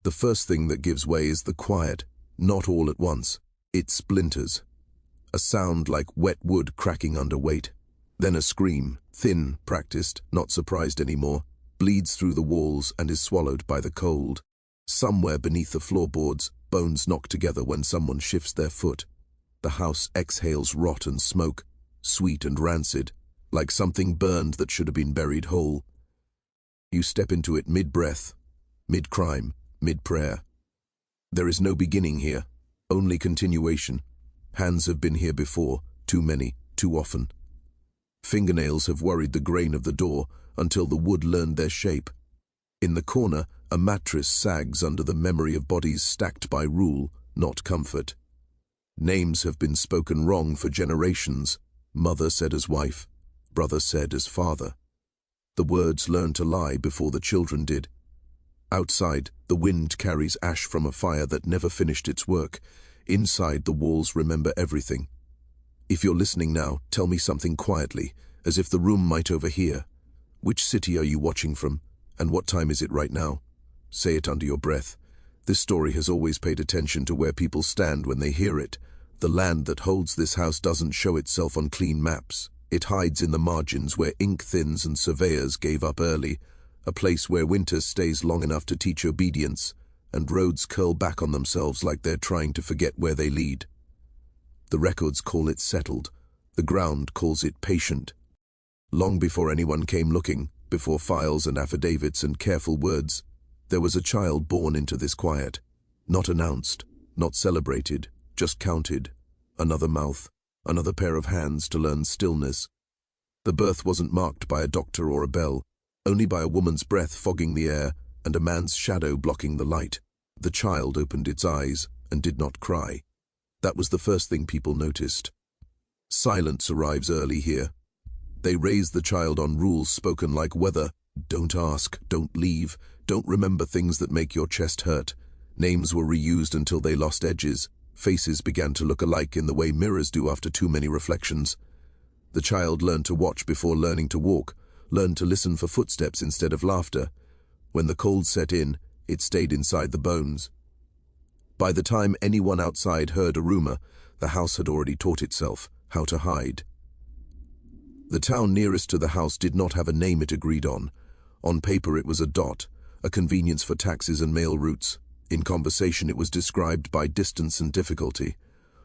The first thing that gives way is the quiet, not all at once. It splinters. A sound like wet wood cracking under weight. Then a scream, thin, practiced, not surprised anymore, bleeds through the walls and is swallowed by the cold. Somewhere beneath the floorboards, bones knock together when someone shifts their foot. The house exhales rot and smoke, sweet and rancid, like something burned that should have been buried whole. You step into it mid-breath, mid-crime, mid-prayer. There is no beginning here, only continuation. Hands have been here before, too many, too often. Fingernails have worried the grain of the door until the wood learned their shape. In the corner, a mattress sags under the memory of bodies stacked by rule, not comfort. Names have been spoken wrong for generations. Mother said as wife, brother said as father. The words learned to lie before the children did. Outside, the wind carries ash from a fire that never finished its work. Inside, the walls remember everything. If you're listening now, tell me something quietly, as if the room might overhear. Which city are you watching from, and what time is it right now? Say it under your breath. This story has always paid attention to where people stand when they hear it. The land that holds this house doesn't show itself on clean maps. It hides in the margins where ink thins and surveyors gave up early, a place where winter stays long enough to teach obedience, and roads curl back on themselves like they're trying to forget where they lead. The records call it settled. The ground calls it patient. Long before anyone came looking, before files and affidavits and careful words, there was a child born into this quiet. Not announced, not celebrated, just counted. Another mouth, another pair of hands to learn stillness. The birth wasn't marked by a doctor or a bell, only by a woman's breath fogging the air and a man's shadow blocking the light. The child opened its eyes and did not cry. That was the first thing people noticed. Silence arrives early here. They raise the child on rules spoken like weather. Don't ask, don't leave, don't remember things that make your chest hurt. Names were reused until they lost edges. Faces began to look alike in the way mirrors do after too many reflections. The child learned to watch before learning to walk, learned to listen for footsteps instead of laughter. When the cold set in, it stayed inside the bones. By the time anyone outside heard a rumor, the house had already taught itself how to hide. The town nearest to the house did not have a name it agreed on. On paper it was a dot, a convenience for taxis and mail routes. In conversation it was described by distance and difficulty.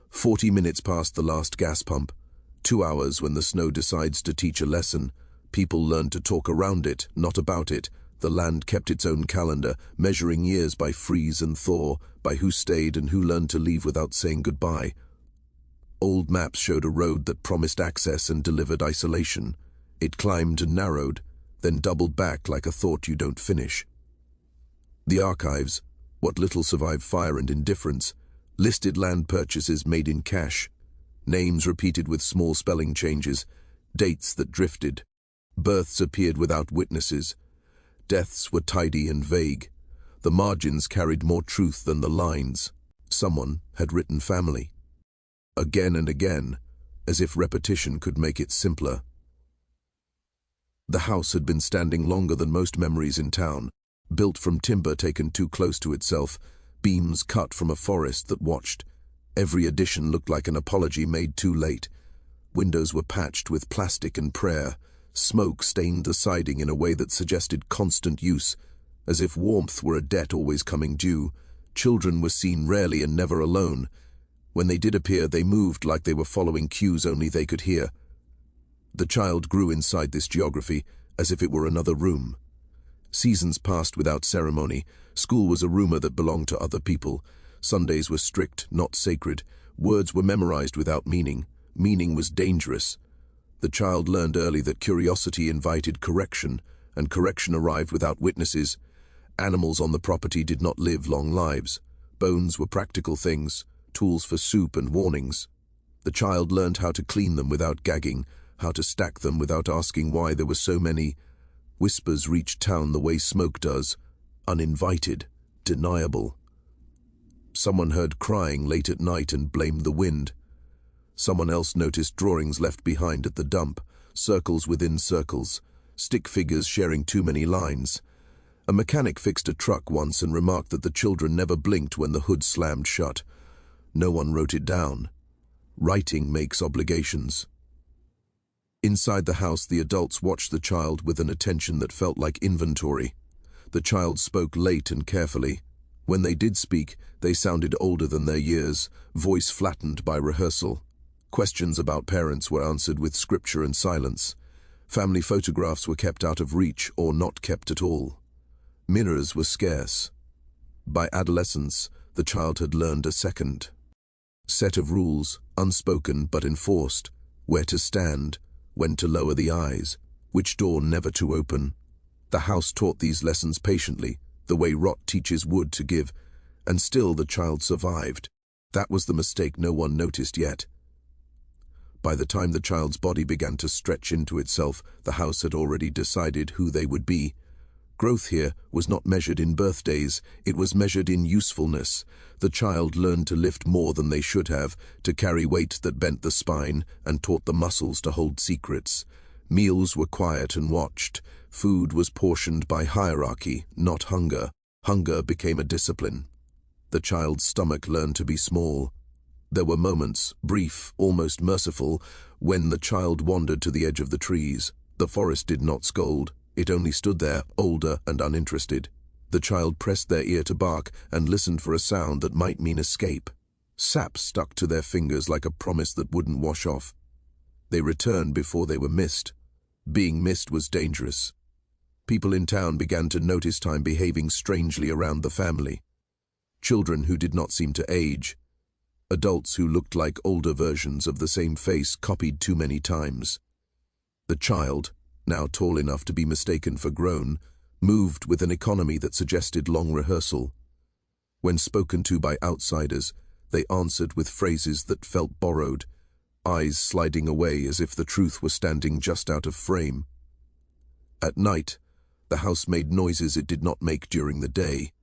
40 minutes past the last gas pump. 2 hours when the snow decides to teach a lesson. People learned to talk around it, not about it. The land kept its own calendar, measuring years by freeze and thaw, by who stayed and who learned to leave without saying goodbye. Old maps showed a road that promised access and delivered isolation. It climbed and narrowed, then doubled back like a thought you don't finish. The archives, what little survived fire and indifference, listed land purchases made in cash, names repeated with small spelling changes, dates that drifted, births appeared without witnesses, deaths were tidy and vague. The margins carried more truth than the lines. Someone had written family. Again and again, as if repetition could make it simpler. The house had been standing longer than most memories in town, built from timber taken too close to itself, beams cut from a forest that watched. Every addition looked like an apology made too late. Windows were patched with plastic and prayer. Smoke stained the siding in a way that suggested constant use, as if warmth were a debt always coming due. Children were seen rarely and never alone. When they did appear, they moved like they were following cues only they could hear. The child grew inside this geography, as if it were another room. Seasons passed without ceremony. School was a rumor that belonged to other people. Sundays were strict, not sacred. Words were memorized without meaning. Meaning was dangerous. The child learned early that curiosity invited correction, and correction arrived without witnesses. Animals on the property did not live long lives. Bones were practical things, tools for soup and warnings. The child learned how to clean them without gagging, how to stack them without asking why there were so many. Whispers reached town the way smoke does, uninvited, deniable. Someone heard crying late at night and blamed the wind. Someone else noticed drawings left behind at the dump, circles within circles, stick figures sharing too many lines. A mechanic fixed a truck once and remarked that the children never blinked when the hood slammed shut. No one wrote it down. Writing makes obligations. Inside the house, the adults watched the child with an attention that felt like inventory. The child spoke late and carefully. When they did speak, they sounded older than their years, voice flattened by rehearsal. Questions about parents were answered with scripture and silence. Family photographs were kept out of reach or not kept at all. Mirrors were scarce. By adolescence, the child had learned a second set of rules, unspoken but enforced: where to stand, when to lower the eyes, which door never to open. The house taught these lessons patiently, the way rot teaches wood to give, and still the child survived. That was the mistake no one noticed yet. By the time the child's body began to stretch into itself, the house had already decided who they would be. Growth here was not measured in birthdays, it was measured in usefulness. The child learned to lift more than they should have, to carry weight that bent the spine and taught the muscles to hold secrets. Meals were quiet and watched. Food was portioned by hierarchy, not hunger. Hunger became a discipline. The child's stomach learned to be small. There were moments, brief, almost merciful, when the child wandered to the edge of the trees. The forest did not scold. It only stood there, older and uninterested. The child pressed their ear to bark and listened for a sound that might mean escape. Sap stuck to their fingers like a promise that wouldn't wash off. They returned before they were missed. Being missed was dangerous. People in town began to notice time behaving strangely around the family. Children who did not seem to age. Adults who looked like older versions of the same face copied too many times. The child, now tall enough to be mistaken for grown, moved with an economy that suggested long rehearsal. When spoken to by outsiders, they answered with phrases that felt borrowed, eyes sliding away as if the truth were standing just out of frame. At night, the house made noises it did not make during the day.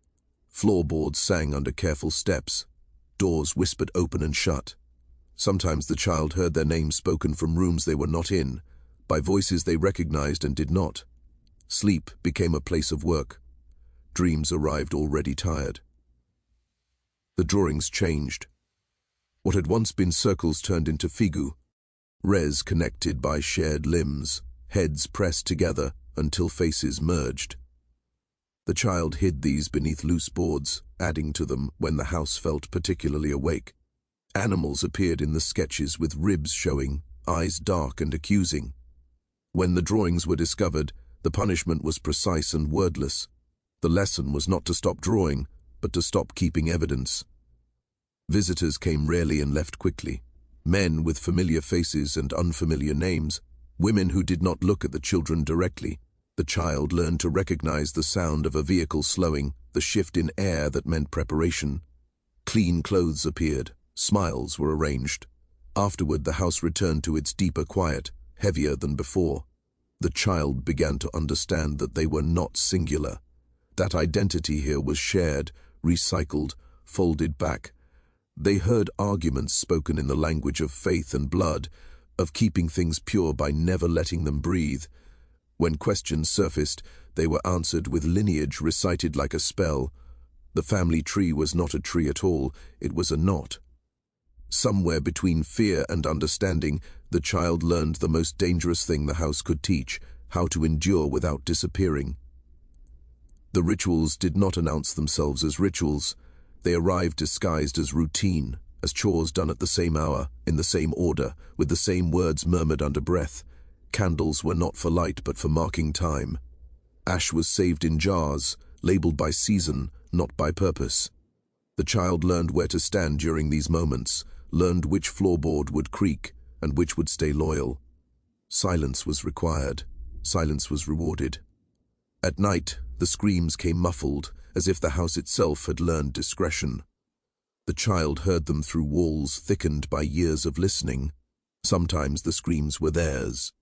Floorboards sang under careful steps. Doors whispered open and shut. Sometimes the child heard their names spoken from rooms they were not in, by voices they recognized and did not. Sleep became a place of work. Dreams arrived already tired. The drawings changed. What had once been circles turned into figu, res connected by shared limbs, heads pressed together until faces merged. The child hid these beneath loose boards, adding to them when the house felt particularly awake. Animals appeared in the sketches with ribs showing, eyes dark and accusing. When the drawings were discovered, the punishment was precise and wordless. The lesson was not to stop drawing, but to stop keeping evidence. Visitors came rarely and left quickly. Men with familiar faces and unfamiliar names, women who did not look at the children directly. The child learned to recognize the sound of a vehicle slowing, the shift in air that meant preparation. Clean clothes appeared, smiles were arranged. Afterward, the house returned to its deeper quiet, heavier than before. The child began to understand that they were not singular. That identity here was shared, recycled, folded back. They heard arguments spoken in the language of faith and blood, of keeping things pure by never letting them breathe. When questions surfaced, they were answered with lineage recited like a spell. The family tree was not a tree at all, it was a knot. Somewhere between fear and understanding, the child learned the most dangerous thing the house could teach: how to endure without disappearing. The rituals did not announce themselves as rituals. They arrived disguised as routine, as chores done at the same hour, in the same order, with the same words murmured under breath. Candles were not for light but for marking time. Ash was saved in jars, labeled by season, not by purpose. The child learned where to stand during these moments, learned which floorboard would creak and which would stay loyal. Silence was required. Silence was rewarded. At night, the screams came muffled, as if the house itself had learned discretion. The child heard them through walls thickened by years of listening. Sometimes the screams were theirs.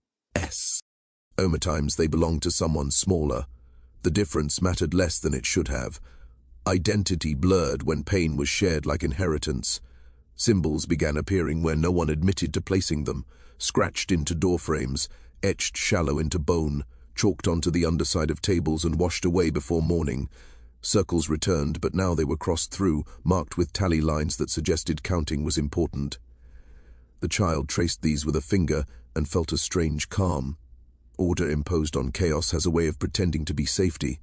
Times they belonged to someone smaller. The difference mattered less than it should have. Identity blurred when pain was shared like inheritance. Symbols began appearing where no one admitted to placing them, scratched into doorframes, etched shallow into bone, chalked onto the underside of tables and washed away before morning. Circles returned, but now they were crossed through, marked with tally lines that suggested counting was important. The child traced these with a finger and felt a strange calm. Order imposed on chaos has a way of pretending to be safety.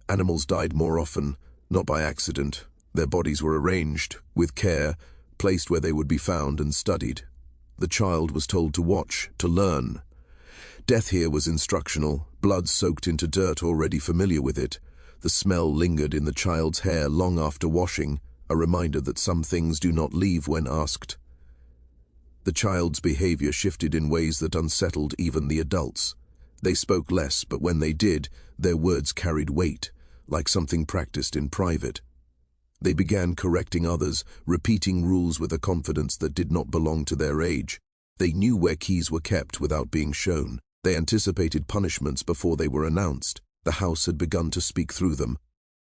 Animals died more often, not by accident. Their bodies were arranged, with care, placed where they would be found and studied. The child was told to watch, to learn. Death here was instructional, blood soaked into dirt already familiar with it. The smell lingered in the child's hair long after washing, a reminder that some things do not leave when asked. The child's behavior shifted in ways that unsettled even the adults. They spoke less, but when they did, their words carried weight, like something practiced in private. They began correcting others, repeating rules with a confidence that did not belong to their age. They knew where keys were kept without being shown. They anticipated punishments before they were announced. The house had begun to speak through them.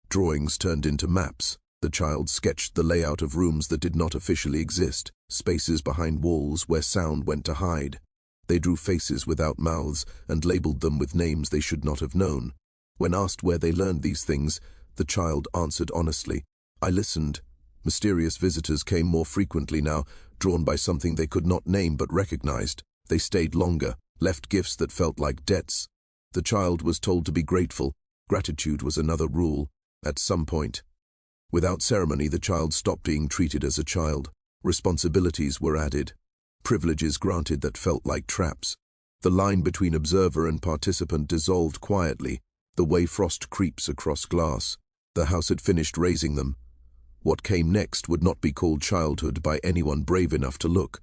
Drawings turned into maps. The child sketched the layout of rooms that did not officially exist, spaces behind walls where sound went to hide. They drew faces without mouths and labeled them with names they should not have known. When asked where they learned these things, the child answered honestly, "I listened." Mysterious visitors came more frequently now, drawn by something they could not name but recognized. They stayed longer, left gifts that felt like debts. The child was told to be grateful. Gratitude was another rule. At some point, without ceremony, the child stopped being treated as a child. Responsibilities were added. Privileges granted that felt like traps. The line between observer and participant dissolved quietly, the way frost creeps across glass. The house had finished raising them. What came next would not be called childhood by anyone brave enough to look.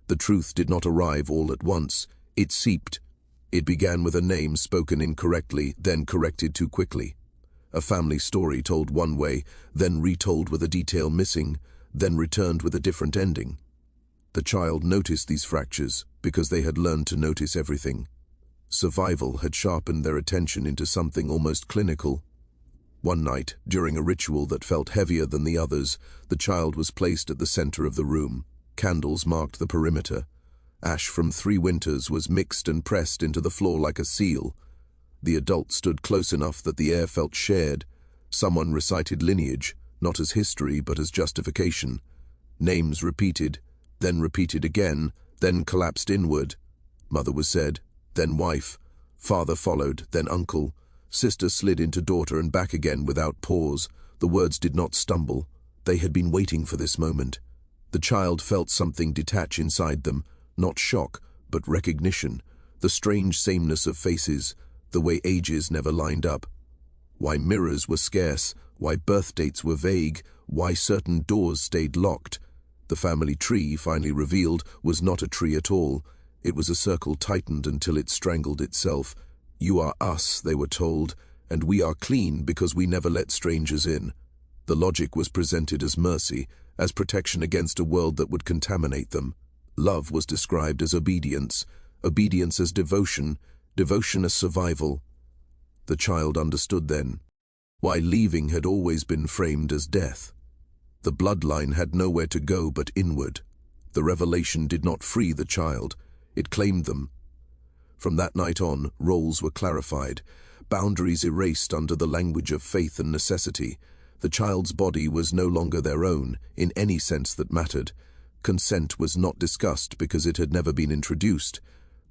The truth did not arrive all at once. It seeped. It began with a name spoken incorrectly, then corrected too quickly. A family story told one way, then retold with a detail missing, then returned with a different ending. The child noticed these fractures because they had learned to notice everything. Survival had sharpened their attention into something almost clinical. One night, during a ritual that felt heavier than the others, the child was placed at the center of the room. Candles marked the perimeter. Ash from 3 winters was mixed and pressed into the floor like a seal. The adult stood close enough that the air felt shared. Someone recited lineage, not as history but as justification. Names repeated, then repeated again, then collapsed inward. Mother was said, then wife. Father followed, then uncle. Sister slid into daughter and back again without pause. The words did not stumble. They had been waiting for this moment. The child felt something detach inside them, not shock, but recognition. The strange sameness of faces, the way ages never lined up. Why mirrors were scarce, why birth dates were vague, why certain doors stayed locked. The family tree, finally revealed, was not a tree at all. It was a circle tightened until it strangled itself. You are us, they were told, and we are clean because we never let strangers in. The logic was presented as mercy, as protection against a world that would contaminate them. Love was described as obedience, obedience as devotion, devotion as survival. The child understood then why leaving had always been framed as death. The bloodline had nowhere to go but inward. The revelation did not free the child, it claimed them. From that night on, roles were clarified, boundaries erased under the language of faith and necessity. The child's body was no longer their own, in any sense that mattered. Consent was not discussed because it had never been introduced.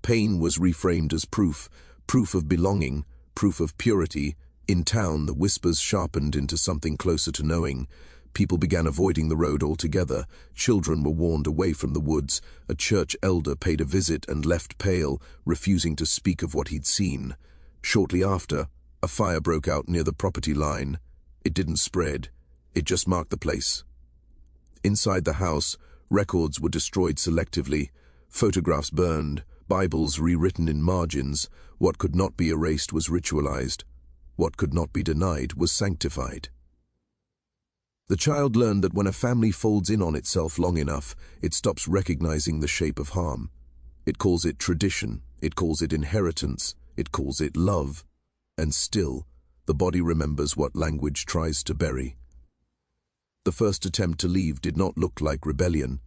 Pain was reframed as proof, proof of belonging, proof of purity. In town, the whispers sharpened into something closer to knowing. People began avoiding the road altogether. Children were warned away from the woods. A church elder paid a visit and left pale, refusing to speak of what he'd seen. Shortly after, a fire broke out near the property line. It didn't spread. It just marked the place. Inside the house, records were destroyed selectively. Photographs burned. Bibles rewritten in margins. What could not be erased was ritualized. What could not be denied was sanctified. The child learned that when a family folds in on itself long enough, it stops recognizing the shape of harm. It calls it tradition, it calls it inheritance, it calls it love. And still, the body remembers what language tries to bury. The first attempt to leave did not look like rebellion.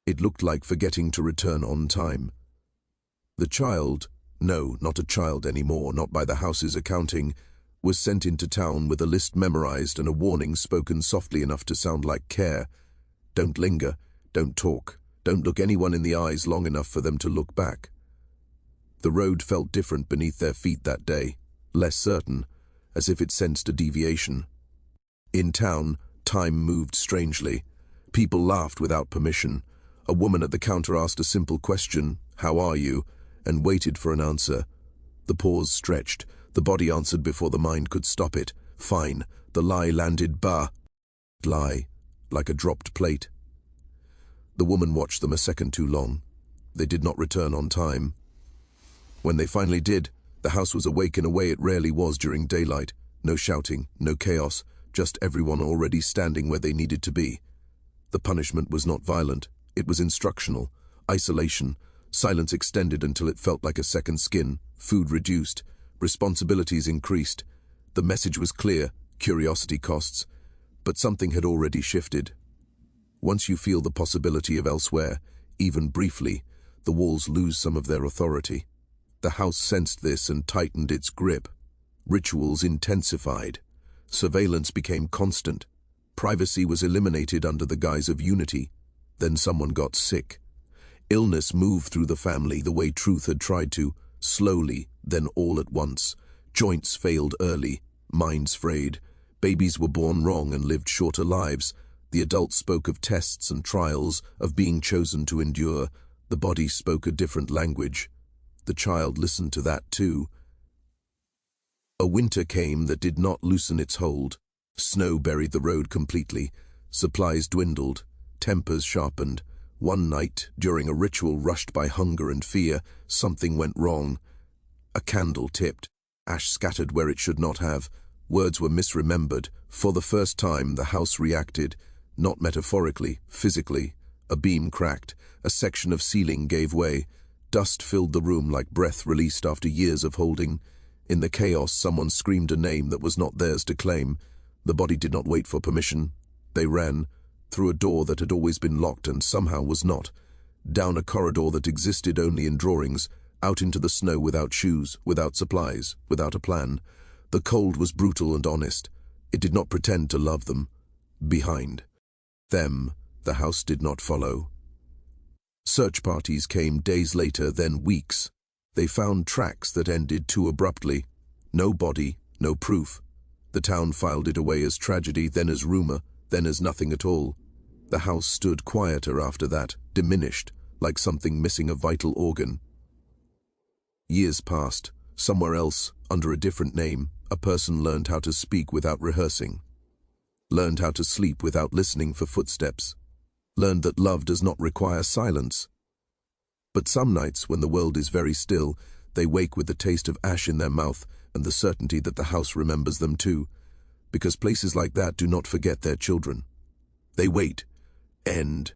It looked like forgetting to return on time. The child, No, not a child anymore, not by the house's accounting, was sent into town with a list memorized and a warning spoken softly enough to sound like care. Don't linger, don't talk, don't look anyone in the eyes long enough for them to look back. The road felt different beneath their feet that day, less certain, as if it sensed a deviation. In town, time moved strangely. People laughed without permission. A woman at the counter asked a simple question, "How are you?" and waited for an answer. The pause stretched. The body answered before the mind could stop it. Fine. The lie landed lie, like a dropped plate. The woman watched them a second too long. They did not return on time. When they finally did, the house was awake in a way it rarely was during daylight. No shouting, no chaos, just everyone already standing where they needed to be. The punishment was not violent. It was instructional. Isolation. Silence extended until it felt like a second skin. Food reduced. Responsibilities increased. The message was clear. Curiosity costs. But something had already shifted. Once you feel the possibility of elsewhere, even briefly, the walls lose some of their authority. The house sensed this and tightened its grip. Rituals intensified. Surveillance became constant. Privacy was eliminated under the guise of unity. Then someone got sick. Illness moved through the family the way truth had tried to, slowly, then all at once. Joints failed early, minds frayed. Babies were born wrong and lived shorter lives. The adults spoke of tests and trials, of being chosen to endure. The body spoke a different language. The child listened to that too. A winter came that did not loosen its hold. Snow buried the road completely. Supplies dwindled. Tempers sharpened. One night, during a ritual rushed by hunger and fear, something went wrong. A candle tipped. Ash scattered where it should not have. Words were misremembered. For the first time, the house reacted. Not metaphorically, physically. A beam cracked. A section of ceiling gave way. Dust filled the room like breath released after years of holding. In the chaos, someone screamed a name that was not theirs to claim. The body did not wait for permission. They ran. Through a door that had always been locked and somehow was not. Down a corridor that existed only in drawings. Out into the snow without shoes, without supplies, without a plan. The cold was brutal and honest. It did not pretend to love them. Behind them, the house did not follow. Search parties came days later, then weeks. They found tracks that ended too abruptly. No body, no proof. The town filed it away as tragedy, then as rumor, then as nothing at all. The house stood quieter after that, diminished, like something missing a vital organ. Years passed. Somewhere else, under a different name, a person learned how to speak without rehearsing. Learned how to sleep without listening for footsteps. Learned that love does not require silence. But some nights, when the world is very still, they wake with the taste of ash in their mouth and the certainty that the house remembers them too, because places like that do not forget their children. They wait. End.